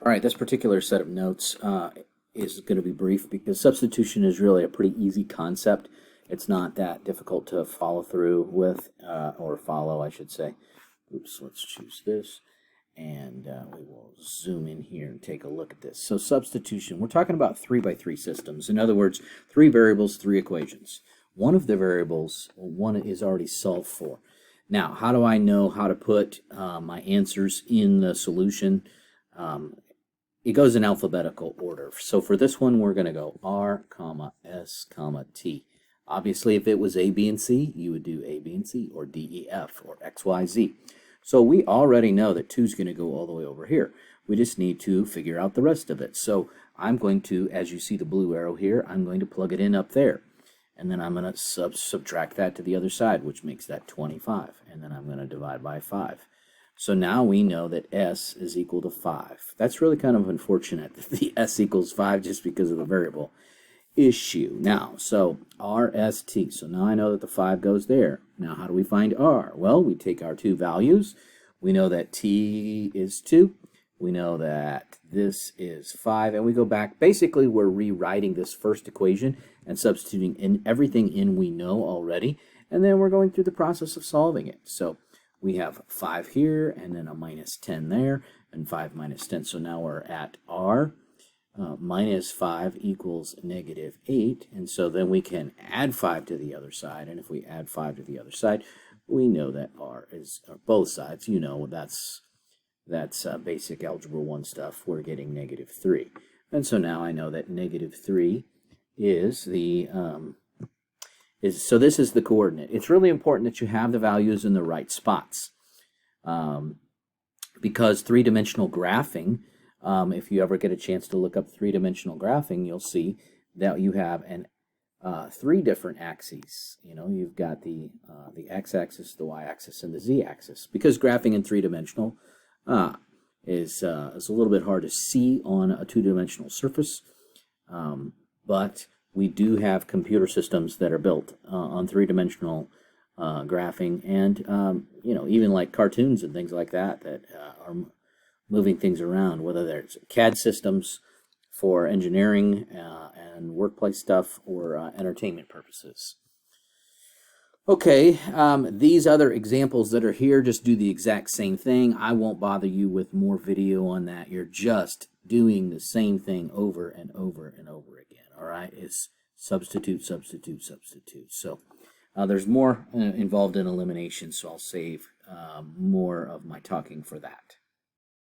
All right, this particular set of notes is going to be brief because substitution is really a pretty easy concept. It's not that difficult to follow through with, or follow, I should say. Oops, let's choose this, and we will zoom in here and take a look at this. So substitution, we're talking about 3x3 systems. In other words, 3 variables, 3 equations. One of the variables, one is already solved for. Now, how do I know how to put my answers in the solution? It goes in alphabetical order. So for this one, we're going to go R, comma, S, comma, T. Obviously, if it was A, B, and C, you would do A, B, and C, or D, E, F, or X, Y, Z. So we already know that 2 is going to go all the way over here. We just need to figure out the rest of it. So I'm going to, as you see the blue arrow here, I'm going to plug it in up there. And then I'm going to subtract that to the other side, which makes that 25. And then I'm going to divide by 5. So now we know that S is equal to 5. That's really kind of unfortunate that the S equals 5 just because of the variable issue. Now, so RST. So now I know that the 5 goes there. Now, how do we find R? Well, we take our 2 values. We know that T is 2. We know that this is 5. And we go back. Basically, we're rewriting this first equation and substituting in everything in we know already. And then we're going through the process of solving it. So we have 5 here, and then a minus 10 there, and 5 minus 10. So now we're at R. Minus 5 equals negative 8. And so then we can add 5 to the other side. And if we add 5 to the other side, we know that R is, or both sides, you know, that's basic Algebra 1 stuff. We're getting negative 3. And so now I know that negative 3 is the... So this is the coordinate. It's really important that you have the values in the right spots, because three-dimensional graphing, if you ever get a chance to look up three-dimensional graphing, you'll see that you have 3 different axes. You know, you've got the x-axis, the y-axis, and the z-axis. Because graphing in three-dimensional is a little bit hard to see on a two-dimensional surface, but we do have computer systems that are built on three-dimensional graphing, and you know, even like cartoons and things like that are moving things around, whether there's CAD systems for engineering and workplace stuff, or entertainment purposes. Okay, these other examples that are here just do the exact same thing. I won't bother you with more video on that. You're just doing the same thing over and over and over again. All right, it's substitute, substitute, substitute. So there's more involved in elimination, so I'll save more of my talking for that.